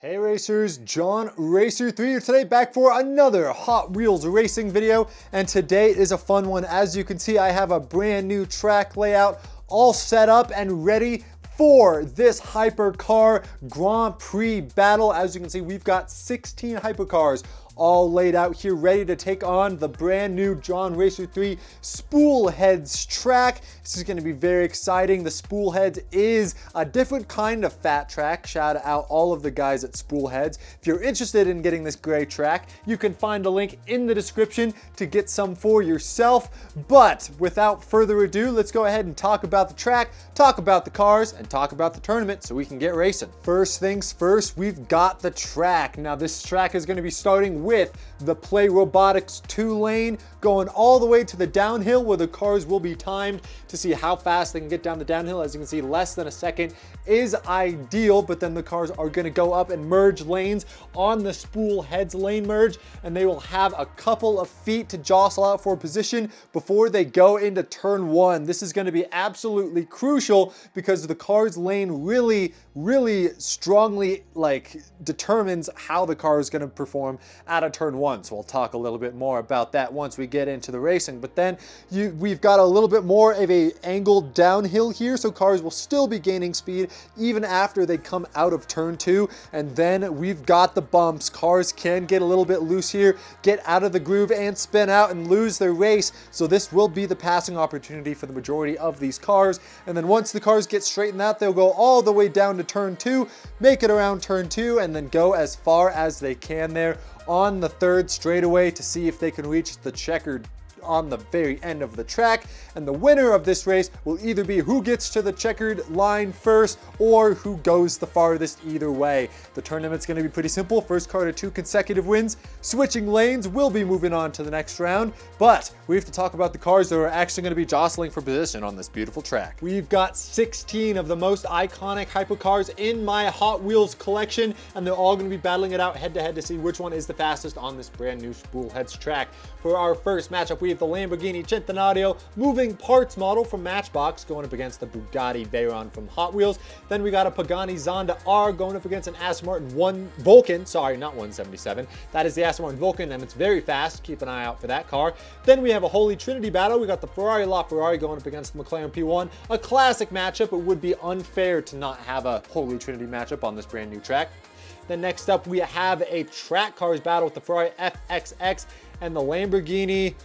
Hey racers, JR3 here today, back for another Hot Wheels racing video, and today is a fun one. As you can see, I have a brand new track layout all set up and ready for this Hypercar Grand Prix battle. As you can see, we've got 16 Hypercars all laid out here, ready to take on the brand new JR3 Spool Heads track. This is going to be very exciting. The Spool Heads is a different kind of fat track. Shout out all of the guys at Spool Heads. If you're interested in getting this great track, you can find a link in the description to get some for yourself. But without further ado, let's go ahead and talk about the track, talk about the cars, and talk about the tournament so we can get racing. First things first, we've got the track. Now this track is going to be starting with the Play Robotics 2 lane, going all the way to the downhill where the cars will be timed to see how fast they can get down the downhill. As you can see, less than a second is ideal, but then the cars are going to go up and merge lanes on the Spool Heads lane merge, and they will have a couple of feet to jostle out for position before they go into turn one. This is going to be absolutely crucial because the cars lane really strongly determines how the car is going to perform at a turn one. So we'll talk a little bit more about that once we get into the racing. But then we've got a little bit more of a angled downhill here, so cars will still be gaining speed even after they come out of turn two. And then we've got the bumps. Cars can get a little bit loose here, get out of the groove and spin out and lose their race. So this will be the passing opportunity for the majority of these cars. And then once the cars get straightened out, they'll go all the way down to turn two, make it around turn two, and then go as far as they can there on the third straightaway to see if they can reach the checkered on the very end of the track. And the winner of this race will either be who gets to the checkered line first or who goes the farthest either way. The tournament's going to be pretty simple. First car to 2 consecutive wins. Switching lanes will be moving on to the next round, but we have to talk about the cars that are actually going to be jostling for position on this beautiful track. We've got 16 of the most iconic hypercars in my Hot Wheels collection, and they're all going to be battling it out head to head to see which one is the fastest on this brand new Spool Heads track. For our first matchup, we have the Lamborghini Centenario moving parts model from Matchbox going up against the Bugatti Veyron from Hot Wheels. Then we got a Pagani Zonda R going up against an Aston Martin Vulcan, sorry, not 177. That is the Aston Martin Vulcan, and it's very fast. Keep an eye out for that car. Then we have a Holy Trinity battle. We got the Ferrari LaFerrari going up against the McLaren P1. A classic matchup. It would be unfair to not have a Holy Trinity matchup on this brand new track. Then next up, we have a track cars battle with the Ferrari FXX and the Lamborghini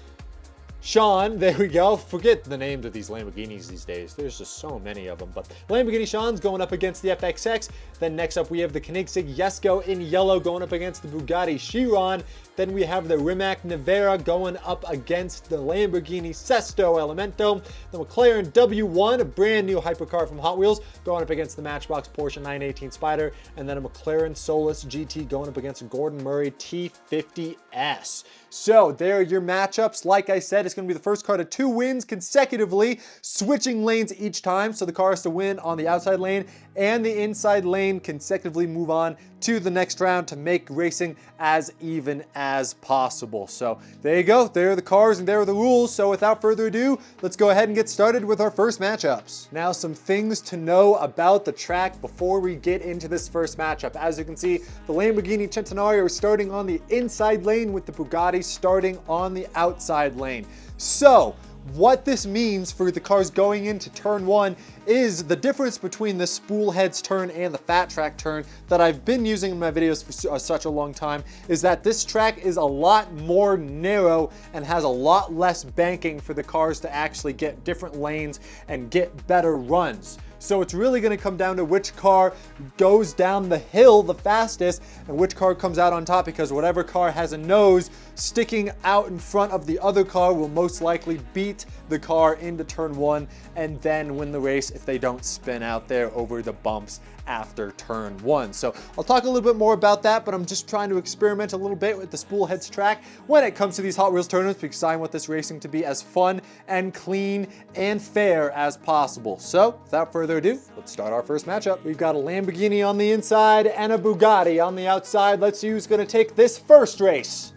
Sean. There we go. Forget the names of these Lamborghinis these days. There's just so many of them. But Lamborghini Sean's going up against the FXX. Then next up, we have the Koenigsegg Jesko in yellow going up against the Bugatti Chiron. Then we have the Rimac Nevera going up against the Lamborghini Sesto Elemento. The McLaren W1, a brand new hypercar from Hot Wheels, going up against the Matchbox Porsche 918 Spider. And then a McLaren Solus GT going up against a Gordon Murray T50S. So there are your matchups. Like I said, it's going to be the first car to 2 wins consecutively, switching lanes each time. So the car has to win on the outside lane and the inside lane, consecutively move on to the next round to make racing as even as possible. So there you go. There are the cars and there are the rules. So without further ado, let's go ahead and get started with our first matchups. Now, some things to know about the track before we get into this first matchup. As you can see, the Lamborghini Centenario is starting on the inside lane with the Bugatti starting on the outside lane. So what this means for the cars going into turn one is the difference between the Spool Heads turn and the Fat Track turn that I've been using in my videos for such a long time, is that this track is a lot more narrow and has a lot less banking for the cars to actually get different lanes and get better runs. So it's really going to come down to which car goes down the hill the fastest and which car comes out on top, because whatever car has a nose sticking out in front of the other car will most likely beat the car into turn one and then win the race if they don't spin out there over the bumps after turn one. So I'll talk a little bit more about that, but I'm just trying to experiment a little bit with the Spool Heads track when it comes to these Hot Wheels tournaments, because I want this racing to be as fun and clean and fair as possible. So without further ado, let's start our first matchup. We've got a Lamborghini on the inside and a Bugatti on the outside. Let's see who's going to take this first race.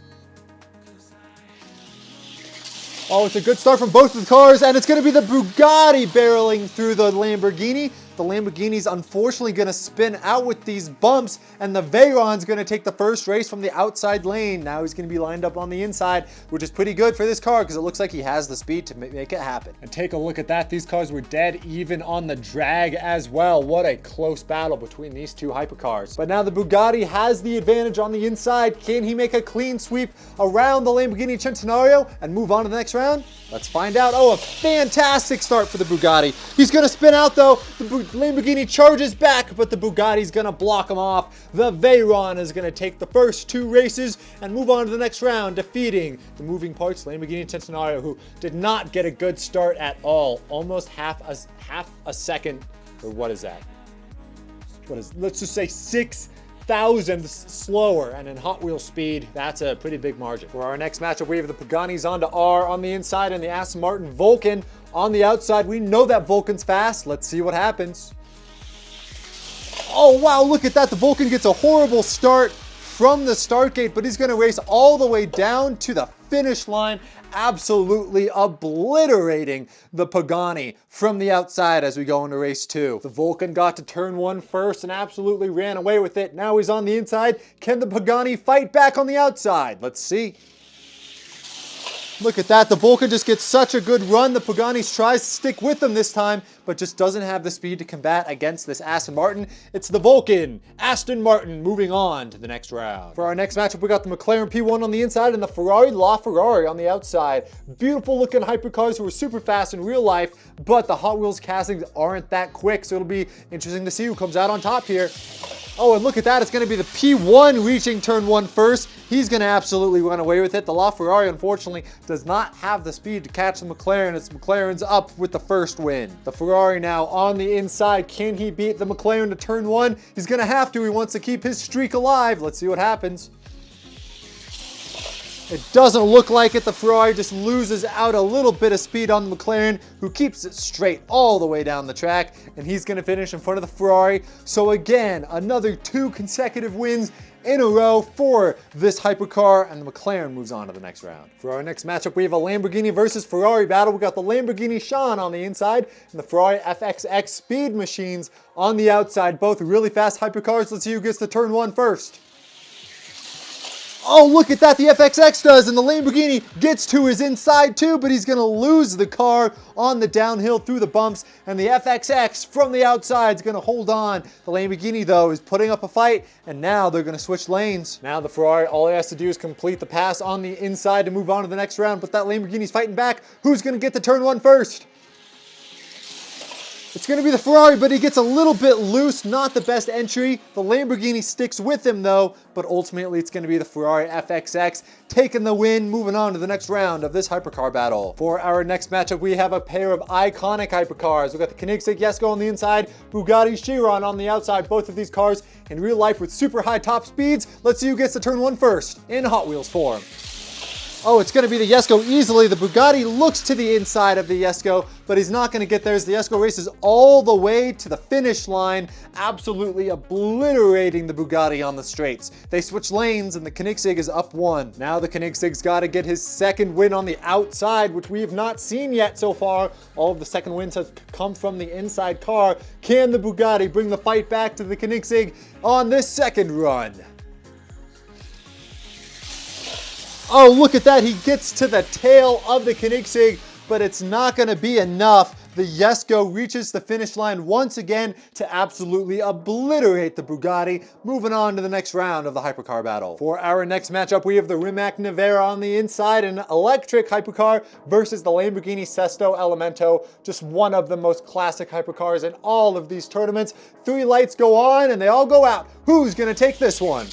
Oh, it's a good start from both of the cars, and it's going to be the Bugatti barreling through the Lamborghini. The the Lamborghini's unfortunately going to spin out with these bumps, and the Veyron's going to take the first race from the outside lane. Now he's going to be lined up on the inside, which is pretty good for this car because it looks like he has the speed to make it happen. And take a look at that. These cars were dead even on the drag as well. What a close battle between these two hypercars. But now the Bugatti has the advantage on the inside. Can he make a clean sweep around the Lamborghini Centenario and move on to the next round? Let's find out. Oh, a fantastic start for the Bugatti. He's going to spin out though. The Lamborghini charges back, but the Bugatti's going to block him off. The Veyron is going to take the first two races and move on to the next round, defeating the moving parts Lamborghini Centenario, who did not get a good start at all. Almost half a second, or what is that? Let's just say 6,000 slower, and in Hot Wheels speed, that's a pretty big margin. For our next matchup, we have the Pagani's onto R on the inside and the Aston Martin Vulcan on the outside. We know that Vulcan's fast. Let's see what happens. Oh, wow, look at that. The Vulcan gets a horrible start from the start gate, but he's going to race all the way down to the finish line, absolutely obliterating the Pagani from the outside as we go into race 2. The Vulcan got to turn 1 first and absolutely ran away with it. Now he's on the inside. Can the Pagani fight back on the outside? Let's see. Look at that. The Vulcan just gets such a good run. The Pagani tries to stick with him this time, but just doesn't have the speed to combat against this Aston Martin. It's the Vulcan, Aston Martin, moving on to the next round. For our next matchup, we got the McLaren P1 on the inside and the Ferrari LaFerrari on the outside. Beautiful looking hypercars who are super fast in real life, but the Hot Wheels castings aren't that quick, so it'll be interesting to see who comes out on top here. Oh, and look at that. It's going to be the P1 reaching turn 1 first. He's going to absolutely run away with it. The LaFerrari, unfortunately, does not have the speed to catch the McLaren. It's McLaren's up with the first win. The Ferrari now on the inside. Can he beat the McLaren to turn 1? He's going to have to. He wants to keep his streak alive. Let's see what happens. It doesn't look like it. The Ferrari just loses out a little bit of speed on the McLaren, who keeps it straight all the way down the track, and he's going to finish in front of the Ferrari. So again, another 2 consecutive wins in a row for this hypercar, and the McLaren moves on to the next round. For our next matchup, we have a Lamborghini versus Ferrari battle. We got the Lamborghini Sean on the inside and the Ferrari FXX Speed Machines on the outside. Both really fast hypercars. Let's see who gets to turn 1 first. Oh, look at that, the FXX does, and the Lamborghini gets to his inside too, but he's gonna lose the car on the downhill through the bumps, and the FXX from the outside is gonna hold on. The Lamborghini, though, is putting up a fight, and now they're gonna switch lanes. Now the Ferrari, all he has to do is complete the pass on the inside to move on to the next round, but that Lamborghini's fighting back. Who's gonna get to turn 1 first? It's going to be the Ferrari, but he gets a little bit loose. Not the best entry. The Lamborghini sticks with him, though, but ultimately it's going to be the Ferrari FXX taking the win, moving on to the next round of this hypercar battle. For our next matchup, we have a pair of iconic hypercars. We've got the Koenigsegg Jesko on the inside, Bugatti Chiron on the outside. Both of these cars in real life with super high top speeds. Let's see who gets to turn 1 first in Hot Wheels form. Oh, it's going to be the Jesko easily. The Bugatti looks to the inside of the Jesko, but he's not going to get there as the Jesko races all the way to the finish line, absolutely obliterating the Bugatti on the straights. They switch lanes and the Koenigsegg is up 1. Now the Koenigsegg's got to get his second win on the outside, which we have not seen yet so far. All of the second wins have come from the inside car. Can the Bugatti bring the fight back to the Koenigsegg on this second run? Oh, look at that. He gets to the tail of the Koenigsegg, but it's not going to be enough. The Jesko reaches the finish line once again to absolutely obliterate the Bugatti, moving on to the next round of the hypercar battle. For our next matchup, we have the Rimac Nevera on the inside, an electric hypercar versus the Lamborghini Sesto Elemento, just one of the most classic hypercars in all of these tournaments. 3 lights go on and they all go out. Who's going to take this one?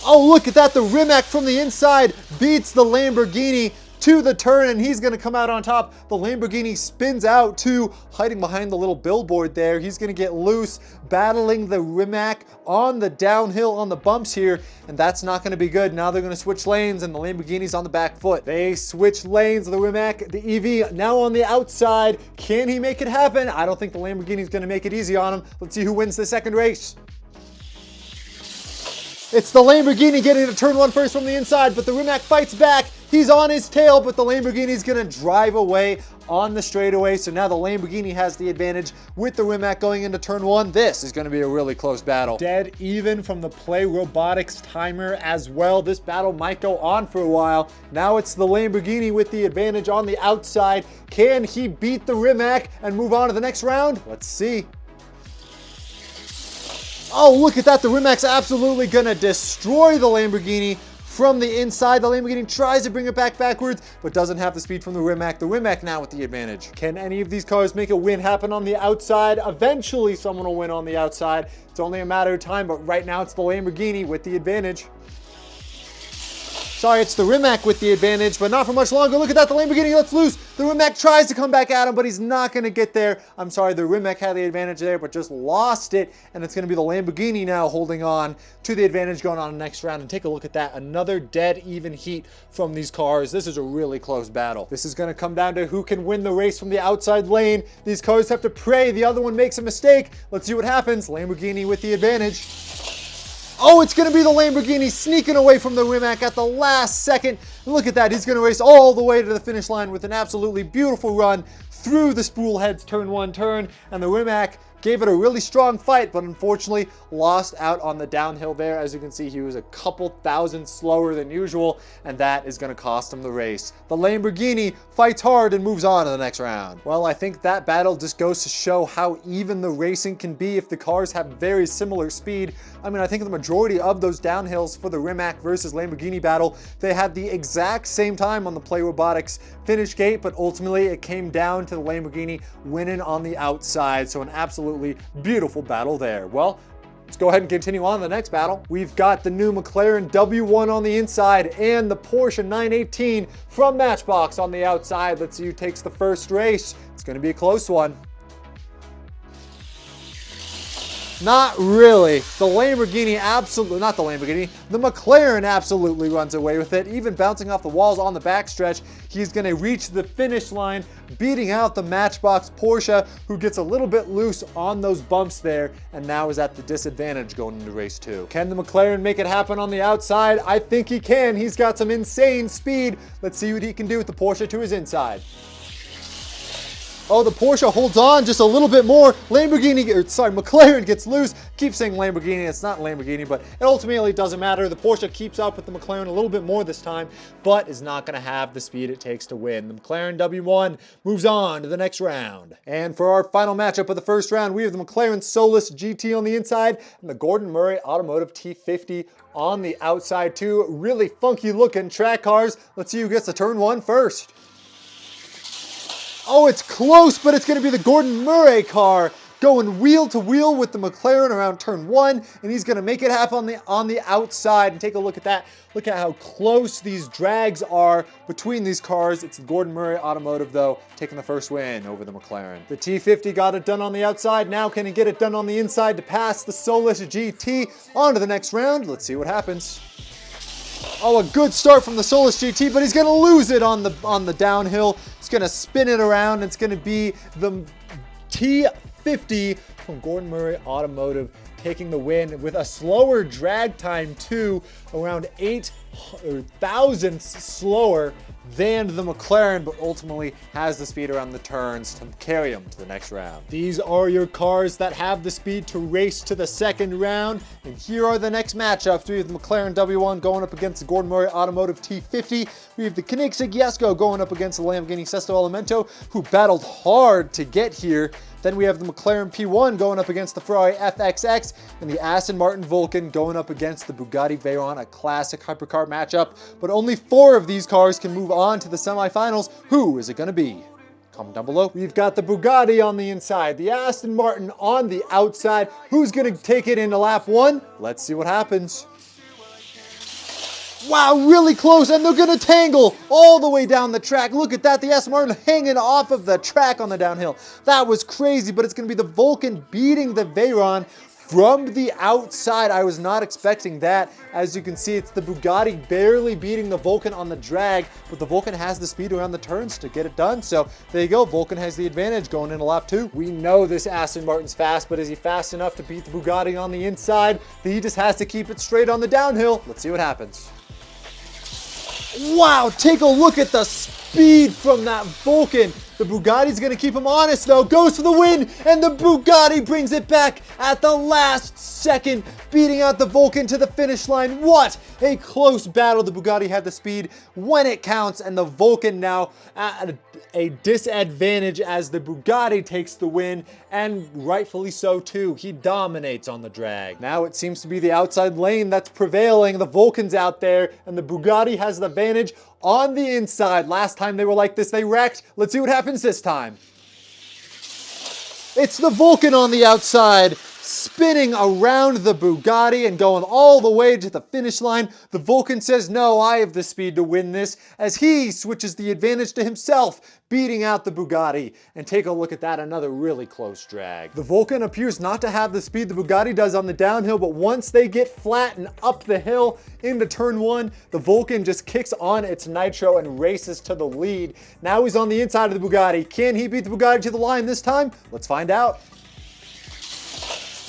Oh, look at that. The Rimac from the inside beats the Lamborghini to the turn, and he's going to come out on top. The Lamborghini spins out too, hiding behind the little billboard there. He's going to get loose, battling the Rimac on the downhill on the bumps here, and that's not going to be good. Now they're going to switch lanes, and the Lamborghini's on the back foot. They switch lanes. The Rimac, the EV, now on the outside. Can he make it happen? I don't think the Lamborghini's going to make it easy on him. Let's see who wins the second race. It's the Lamborghini getting to turn 1 first from the inside, but the Rimac fights back. He's on his tail, but the Lamborghini's gonna drive away on the straightaway. So now the Lamborghini has the advantage with the Rimac going into turn one. This is gonna be a really close battle. Dead even from the Play Robotics timer as well. This battle might go on for a while. Now it's the Lamborghini with the advantage on the outside. Can he beat the Rimac and move on to the next round? Let's see. Oh, look at that. The Rimac's absolutely gonna destroy the Lamborghini from the inside. The Lamborghini tries to bring it backwards, but doesn't have the speed from the Rimac. The Rimac now with the advantage. Can any of these cars make a win happen on the outside? Eventually someone will win on the outside. It's only a matter of time, but right now it's the Lamborghini with the advantage. Sorry, it's the Rimac with the advantage, but not for much longer. Look at that, the Lamborghini lets loose. The Rimac tries to come back at him, but he's not gonna get there. I'm sorry, the Rimac had the advantage there, but just lost it, and it's gonna be the Lamborghini now holding on to the advantage going on the next round. And take a look at that, another dead even heat from these cars. This is a really close battle. This is gonna come down to who can win the race from the outside lane. These cars have to pray the other one makes a mistake. Let's see what happens. Lamborghini with the advantage. Oh, it's going to be the Lamborghini sneaking away from the Rimac at the last second. And look at that. He's going to race all the way to the finish line with an absolutely beautiful run through the Spool Heads turn one turn. And the Rimac gave it a really strong fight, but unfortunately lost out on the downhill there. As you can see, he was a couple thousand slower than usual, and that is going to cost him the race. The Lamborghini fights hard and moves on to the next round. Well, I think that battle just goes to show how even the racing can be if the cars have very similar speed. I mean, I think the majority of those downhills for the Rimac versus Lamborghini battle, they had the exact same time on the Play Robotics finish gate, but ultimately it came down to the Lamborghini winning on the outside. So an absolutely beautiful battle there. Well, let's go ahead and continue on to the next battle. We've got the new McLaren W1 on the inside and the Porsche 918 from Matchbox on the outside. Let's see who takes the first race. It's going to be a close one. Not really. The Lamborghini absolutely, not the Lamborghini, the McLaren absolutely runs away with it. Even bouncing off the walls on the backstretch, he's going to reach the finish line, beating out the Matchbox Porsche, who gets a little bit loose on those bumps there, and now is at the disadvantage going into race two. Can the McLaren make it happen on the outside? I think he can. He's got some insane speed. Let's see what he can do with the Porsche to his inside. Oh, the Porsche holds on just a little bit more. McLaren gets loose. Keep saying Lamborghini, it's not Lamborghini, but it ultimately doesn't matter. The Porsche keeps up with the McLaren a little bit more this time, but is not gonna have the speed it takes to win. The McLaren W1 moves on to the next round. And for our final matchup of the first round, we have the McLaren Solus GT on the inside and the Gordon Murray Automotive T50 on the outside. Two really funky looking track cars. Let's see who gets the turn one first. Oh, it's close, but it's going to be the Gordon Murray car going wheel to wheel with the McLaren around turn one, and he's going to make it happen on the outside. And take a look at that. Look at how close these drags are between these cars. It's the Gordon Murray Automotive, though, taking the first win over the McLaren. The T50 got it done on the outside. Now can he get it done on the inside to pass the Solus GT on to the next round? Let's see what happens. Oh, a good start from the Solus GT, but he's going to lose it on the downhill. He's going to spin it around. It's going to be the T50 from Gordon Murray Automotive taking the win with a slower drag time too, around 8 thousandths slower than the McLaren, but ultimately has the speed around the turns to carry him to the next round. These are your cars that have the speed to race to the second round, and here are the next matchups. We have the McLaren W1 going up against the Gordon Murray Automotive T50. We have the Koenigsegg Jesko going up against the Lamborghini Sesto Elemento, who battled hard to get here. Then we have the McLaren P1 going up against the Ferrari FXX, and the Aston Martin Vulcan going up against the Bugatti Veyron, a classic hypercar matchup. But only 4 of these cars can move on to the semifinals. Who is it going to be? Comment down below. We've got the Bugatti on the inside, the Aston Martin on the outside. Who's going to take it into lap 1? Let's see what happens. Wow, really close, and they're going to tangle all the way down the track. Look at that, the Aston Martin hanging off of the track on the downhill. That was crazy, but it's going to be the Vulcan beating the Veyron from the outside. I was not expecting that. As you can see, it's the Bugatti barely beating the Vulcan on the drag, but the Vulcan has the speed around the turns to get it done. So there you go, Vulcan has the advantage going into lap 2. We know this Aston Martin's fast, but is he fast enough to beat the Bugatti on the inside? He just has to keep it straight on the downhill. Let's see what happens. Wow, take a look at the speed from that Vulcan. The Bugatti's gonna keep him honest though, goes for the win, and the Bugatti brings it back at the last second, beating out the Vulcan to the finish line. What a close battle. The Bugatti had the speed when it counts, and the Vulcan now at a disadvantage as the Bugatti takes the win, and rightfully so too. He dominates on the drag. Now it seems to be the outside lane that's prevailing. The Vulcan's out there, and the Bugatti has the advantage on the inside. Last time they were like this, they wrecked. Let's see what happens this time. It's the Vulcan on the outside, spinning around the Bugatti and going all the way to the finish line. The Vulcan says, no, I have the speed to win this, as he switches the advantage to himself, beating out the Bugatti. And take a look at that, another really close drag. The Vulcan appears not to have the speed the Bugatti does on the downhill, but once they get flat and up the hill into turn one, the Vulcan just kicks on its nitro and races to the lead. Now he's on the inside of the Bugatti. Can he beat the Bugatti to the line this time? Let's find out.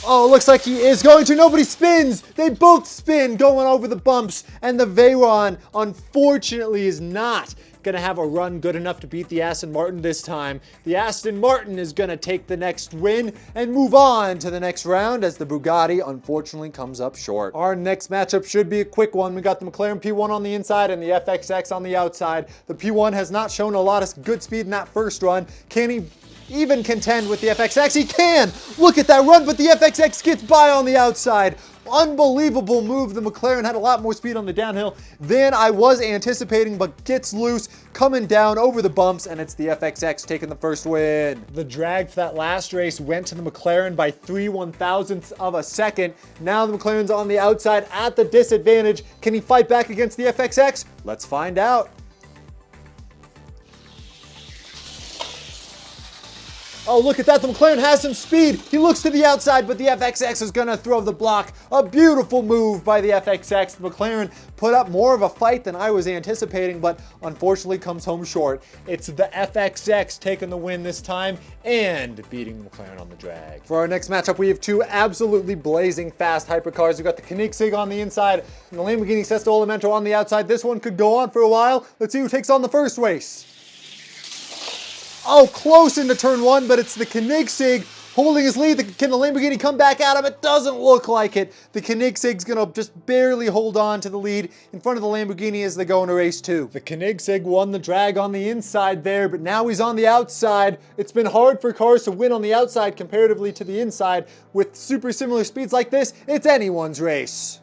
Oh, it looks like he is going to. Nobody spins. They both spin going over the bumps. And the Veyron, unfortunately, is not going to have a run good enough to beat the Aston Martin this time. The Aston Martin is going to take the next win and move on to the next round, as the Bugatti, unfortunately, comes up short. Our next matchup should be a quick one. We got the McLaren P1 on the inside and the FXX on the outside. The P1 has not shown a lot of good speed in that first run. Can he even contend with the FXX? He can! Look at that run, but the FXX gets by on the outside. Unbelievable move. The McLaren had a lot more speed on the downhill than I was anticipating, but gets loose, coming down over the bumps, and it's the FXX taking the first win. The drag for that last race went to the McLaren by 3/1000ths of a second. Now the McLaren's on the outside at the disadvantage. Can he fight back against the FXX? Let's find out. Oh, look at that. The McLaren has some speed. He looks to the outside, but the FXX is going to throw the block. A beautiful move by the FXX. The McLaren put up more of a fight than I was anticipating, but unfortunately comes home short. It's the FXX taking the win this time and beating the McLaren on the drag. For our next matchup, we have two absolutely blazing fast hypercars. We've got the Koenigsegg on the inside and the Lamborghini Sesto Elemento on the outside. This one could go on for a while. Let's see who takes on the first race. Oh, close into turn one, but it's the Koenigsegg holding his lead. Can the Lamborghini come back at him? It doesn't look like it. The Koenigsegg's gonna just barely hold on to the lead in front of the Lamborghini as they go into race two. The Koenigsegg won the drag on the inside there, but now he's on the outside. It's been hard for cars to win on the outside comparatively to the inside. With super similar speeds like this, it's anyone's race.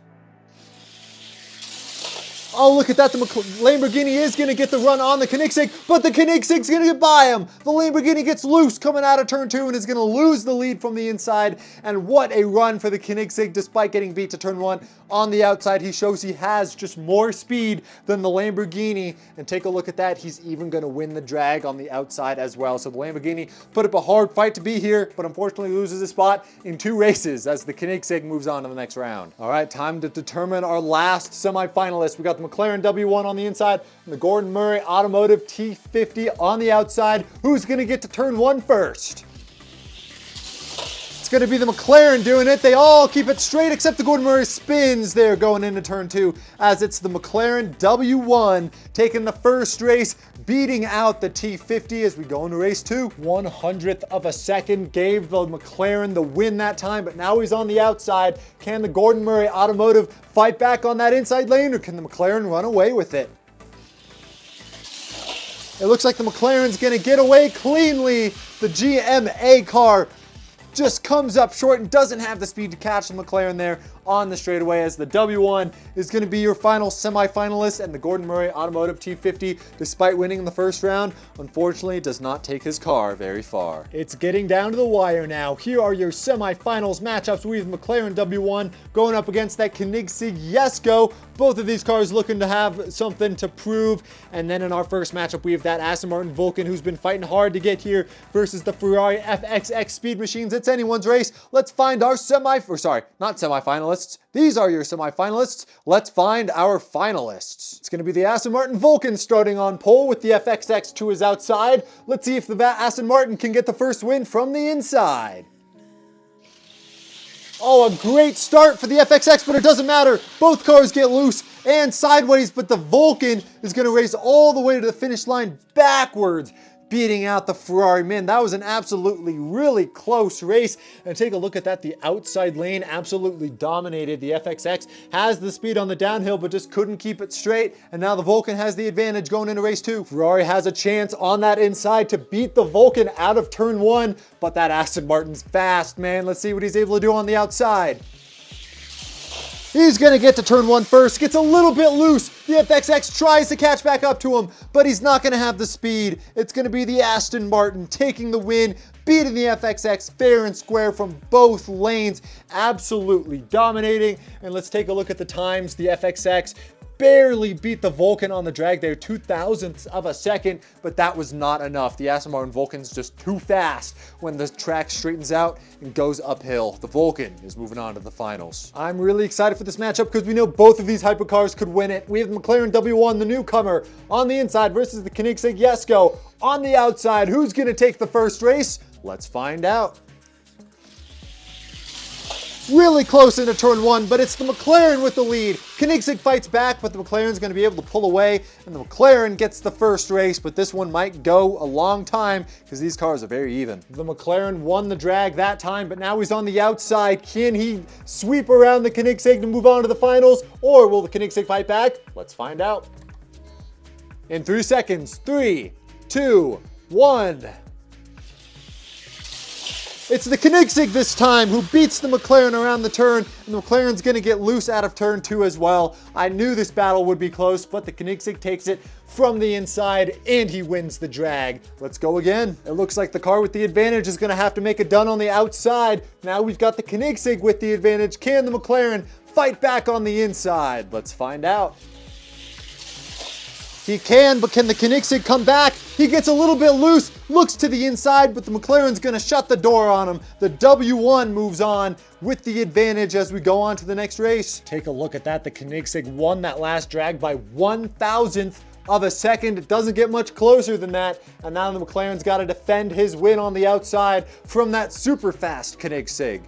Oh, look at that. The Lamborghini is going to get the run on the Koenigsegg, but the Koenigsegg's going to get by him. The Lamborghini gets loose coming out of turn two and is going to lose the lead from the inside. And what a run for the Koenigsegg despite getting beat to turn one. On the outside, he shows he has just more speed than the Lamborghini. And take a look at that. He's even going to win the drag on the outside as well. So the Lamborghini put up a hard fight to be here, but unfortunately loses his spot in two races as the Koenigsegg moves on to the next round. All right, time to determine our last semifinalist. We got the McLaren W1 on the inside and the Gordon Murray Automotive T50 on the outside. Who's going to get to turn one first? It's going to be the McLaren doing it. They all keep it straight except the Gordon Murray spins there going into turn two, as it's the McLaren W1 taking the first race, beating out the T50 as we go into race two. 100th of a second gave the McLaren the win that time, but now he's on the outside. Can the Gordon Murray Automotive fight back on that inside lane, or can the McLaren run away with it? It looks like the McLaren's going to get away cleanly. The GMA car just comes up short and doesn't have the speed to catch the McLaren there on the straightaway, as the W1 is going to be your final semifinalist, and the Gordon Murray Automotive T50, despite winning in the first round, unfortunately does not take his car very far. It's getting down to the wire now. Here are your semifinals matchups. We have McLaren W1 going up against that Koenigsegg Jesko. Both of these cars looking to have something to prove. And then in our first matchup, we have that Aston Martin Vulcan who's been fighting hard to get here versus the Ferrari FXX Speed Machines. It's anyone's race. Let's find our not semifinalists. These are your semifinalists. Let's find our finalists. It's going to be the Aston Martin Vulcan starting on pole with the FXX to his outside. Let's see if the Aston Martin can get the first win from the inside. Oh, a great start for the FXX, but it doesn't matter. Both cars get loose and sideways, but the Vulcan is going to race all the way to the finish line backwards, beating out the Ferrari. Man, that was an absolutely really close race. And take a look at that. The outside lane absolutely dominated. The FXX has the speed on the downhill, but just couldn't keep it straight. And now the Vulcan has the advantage going into race 2. Ferrari has a chance on that inside to beat the Vulcan out of turn 1, but that Aston Martin's fast, man. Let's see what he's able to do on the outside. He's gonna get to turn 1 first, gets a little bit loose. The FXX tries to catch back up to him, but he's not gonna have the speed. It's gonna be the Aston Martin taking the win, beating the FXX fair and square from both lanes, absolutely dominating. And let's take a look at the times. The FXX barely beat the Vulcan on the drag there, 0.02 of a second, but that was not enough. The Aston Martin Vulcan's just too fast when the track straightens out and goes uphill. The Vulcan is moving on to the finals. I'm really excited for this matchup because we know both of these hypercars could win it. We have the McLaren W1, the newcomer, on the inside versus the Koenigsegg Jesko on the outside. Who's gonna take the first race? Let's find out. Really close into turn 1, but it's the McLaren with the lead. Koenigsegg fights back, but the McLaren's going to be able to pull away, and the McLaren gets the first race, but this one might go a long time because these cars are very even. The McLaren won the drag that time, but now he's on the outside. Can he sweep around the Koenigsegg to move on to the finals, or will the Koenigsegg fight back? Let's find out. In 3 seconds, 3, 2, 1. It's the Koenigsegg this time who beats the McLaren around the turn, and the McLaren's gonna get loose out of turn 2 as well. I knew this battle would be close, but the Koenigsegg takes it from the inside and he wins the drag. Let's go again. It looks like the car with the advantage is gonna have to make a done on the outside. Now we've got the Koenigsegg with the advantage. Can the McLaren fight back on the inside? Let's find out. He can, but can the Koenigsegg come back? He gets a little bit loose, looks to the inside, but the McLaren's gonna shut the door on him. The W1 moves on with the advantage as we go on to the next race. Take a look at that. The Koenigsegg won that last drag by 1,000th of a second. It doesn't get much closer than that. And now the McLaren's got to defend his win on the outside from that super fast Koenigsegg.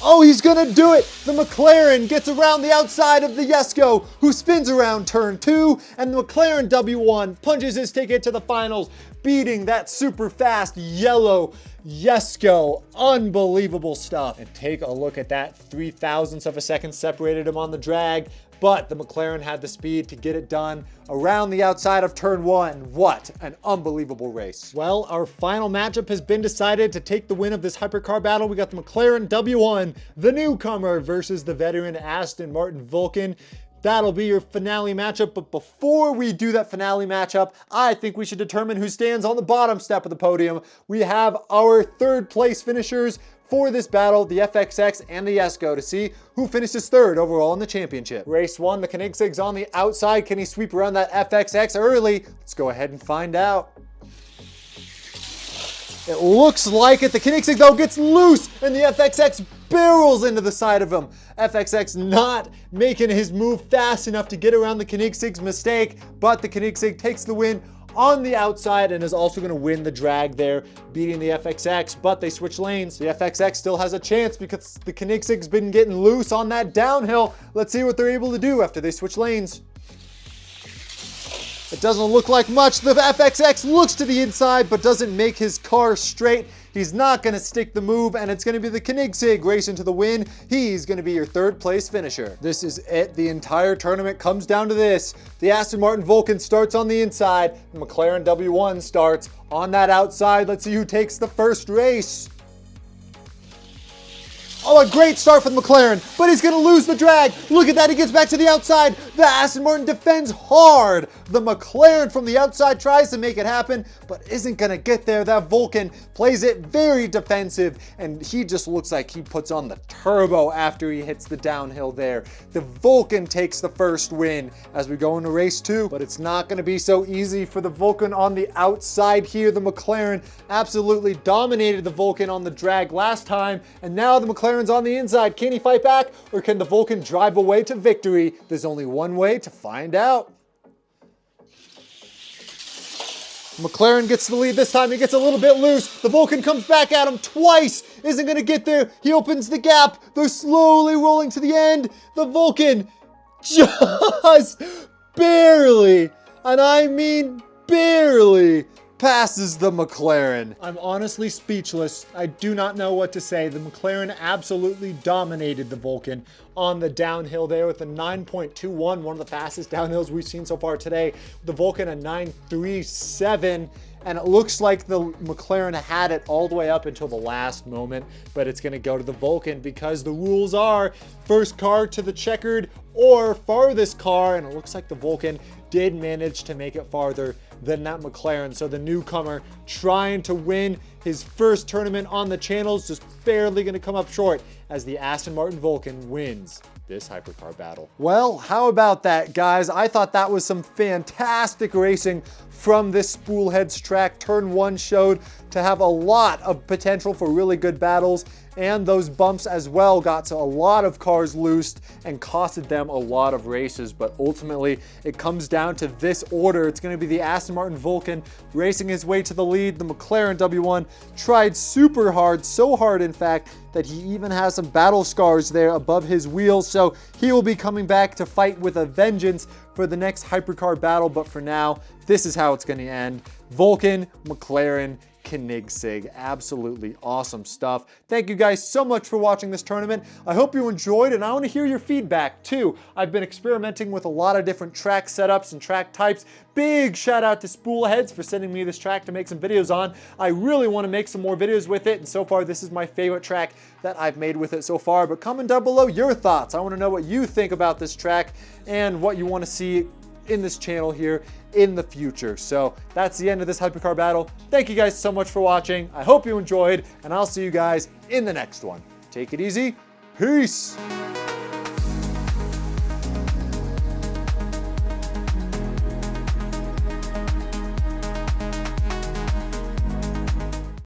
Oh, he's gonna do it! The McLaren gets around the outside of the Jesko, who spins around turn 2, and the McLaren W1 punches his ticket to the finals, beating that super fast yellow Jesko. Unbelievable stuff. And take a look at that. 0.03 of a second separated him on the drag, but the McLaren had the speed to get it done around the outside of turn 1. What an unbelievable race. Well, our final matchup has been decided. To take the win of this hypercar battle, we got the McLaren W1, the newcomer, versus the veteran Aston Martin Vulcan. That'll be your finale matchup, but before we do that finale matchup, I think we should determine who stands on the bottom step of the podium. We have our 3rd place finishers for this battle, the FXX and the Jesko, to see who finishes 3rd overall in the championship. Race 1, the Koenigsegg's on the outside. Can he sweep around that FXX early? Let's go ahead and find out. It looks like it. The Koenigsegg, though, gets loose, and the FXX barrels into the side of him. FXX not making his move fast enough to get around the Koenigsegg's mistake, but the Koenigsegg takes the win on the outside and is also going to win the drag there, beating the FXX, but they switch lanes. The FXX still has a chance because the Koenigsegg's been getting loose on that downhill. Let's see what they're able to do after they switch lanes. It doesn't look like much. The FXX looks to the inside, but doesn't make his car straight. He's not going to stick the move, and it's going to be the Koenigsegg racing to the win. He's going to be your 3rd place finisher. This is it. The entire tournament comes down to this. The Aston Martin Vulcan starts on the inside. The McLaren W1 starts on that outside. Let's see who takes the first race. Oh, a great start for the McLaren, but he's going to lose the drag. Look at that. He gets back to the outside. The Aston Martin defends hard. The McLaren from the outside tries to make it happen, but isn't going to get there. That Vulcan plays it very defensive, and he just looks like he puts on the turbo after he hits the downhill there. The Vulcan takes the first win as we go into race 2, but it's not going to be so easy for the Vulcan on the outside here. The McLaren absolutely dominated the Vulcan on the drag last time, and now the McLaren's on the inside. Can he fight back, or can the Vulcan drive away to victory? There's only one way to find out. McLaren gets the lead this time. He gets a little bit loose. The Vulcan comes back at him twice. Isn't going to get there. He opens the gap. They're slowly rolling to the end. The Vulcan just barely, and I mean barely, passes the McLaren. I'm honestly speechless. I do not know what to say. The McLaren absolutely dominated the Vulcan on the downhill there with a 9.21, one of the fastest downhills we've seen so far today. The Vulcan a 9.37, and it looks like the McLaren had it all the way up until the last moment, but it's gonna go to the Vulcan because the rules are first car to the checkered or farthest car, and it looks like the Vulcan did manage to make it farther than that McLaren. So the newcomer trying to win his first tournament on the channels, just barely gonna come up short as the Aston Martin Vulcan wins this hypercar battle. Well, how about that, guys? I thought that was some fantastic racing from this Spool Heads track. Turn 1 showed to have a lot of potential for really good battles, and those bumps as well got a lot of cars loosed and costed them a lot of races. But ultimately, it comes down to this order. It's going to be the Aston Martin Vulcan racing his way to the lead. The McLaren W1 tried super hard, so hard in fact, that he even has some battle scars there above his wheels. So he will be coming back to fight with a vengeance for the next hypercar battle. But for now, this is how it's going to end. Vulcan, McLaren, Koenigsegg. Absolutely awesome stuff. Thank you guys so much for watching this tournament. I hope you enjoyed, and I want to hear your feedback too. I've been experimenting with a lot of different track setups and track types. Big shout out to Spool Heads for sending me this track to make some videos on. I really want to make some more videos with it, and so far this is my favorite track that I've made with it so far. But comment down below your thoughts. I want to know what you think about this track and what you want to see in this channel here in the future. So that's the end of this hypercar battle. Thank you guys so much for watching. I hope you enjoyed, and I'll see you guys in the next one. Take it easy. Peace.